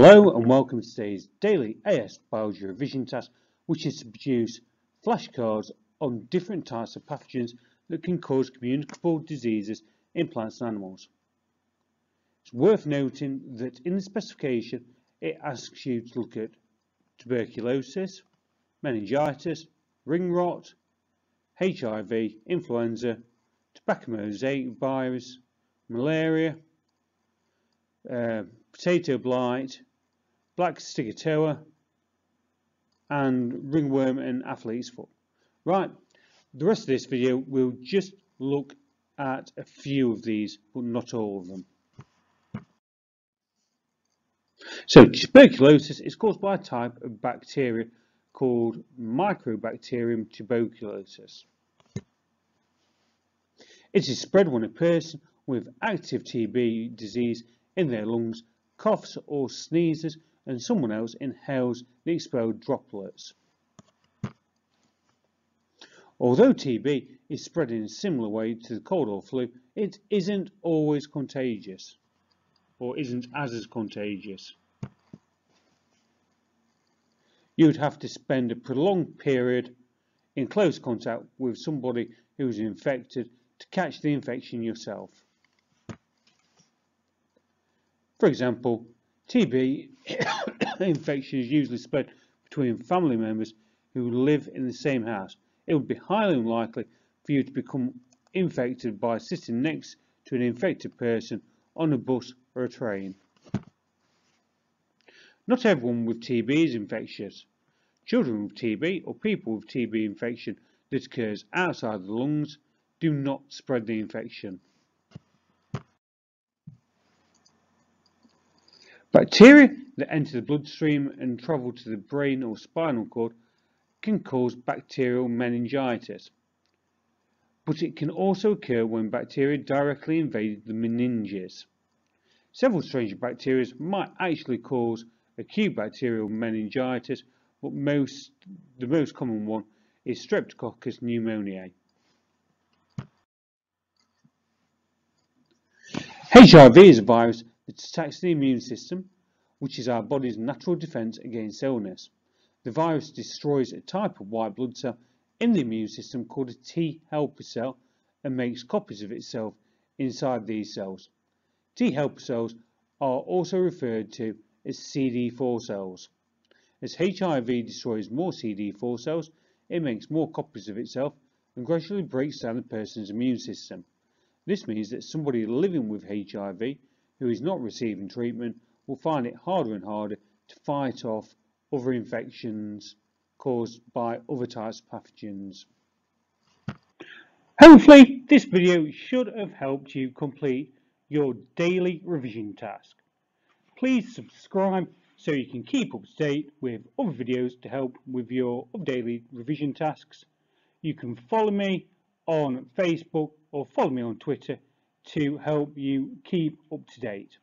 Hello and welcome to today's daily AS Biology revision task, which is to produce flashcards on different types of pathogens that can cause communicable diseases in plants and animals. It's worth noting that in the specification it asks you to look at tuberculosis, meningitis, ring rot, HIV, influenza, tobacco mosaic virus, malaria, potato blight, black stickatoa, and ringworm and athlete's foot. Right, the rest of this video we'll just look at a few of these, but not all of them. So tuberculosis is caused by a type of bacteria called Mycobacterium tuberculosis. It is spread when a person with active TB disease in their lungs coughs or sneezes and someone else inhales the expelled droplets. Although TB is spread in a similar way to the cold or flu, it isn't always contagious, or isn't as contagious. You would have to spend a prolonged period in close contact with somebody who is infected to catch the infection yourself. For example, TB infection is usually spread between family members who live in the same house. It would be highly unlikely for you to become infected by sitting next to an infected person on a bus or a train. Not everyone with TB is infectious. Children with TB or people with TB infection that occurs outside the lungs do not spread the infection. Bacteria that enter the bloodstream and travel to the brain or spinal cord can cause bacterial meningitis, but it can also occur when bacteria directly invade the meninges. Several strains of bacteria might actually cause acute bacterial meningitis, but the most common one is Streptococcus pneumoniae. HIV is a virus that attacks the immune system, which is our body's natural defense against illness. The virus destroys a type of white blood cell in the immune system called a T helper cell and makes copies of itself inside these cells. T helper cells are also referred to as CD4 cells. As HIV destroys more CD4 cells, it makes more copies of itself and gradually breaks down the person's immune system. This means that somebody living with HIV who is not receiving treatment will find it harder and harder to fight off other infections caused by other types of pathogens. Hopefully this video should have helped you complete your daily revision task. Please subscribe so you can keep up to date with other videos to help with your daily revision tasks. You can follow me on Facebook or follow me on Twitter to help you keep up to date.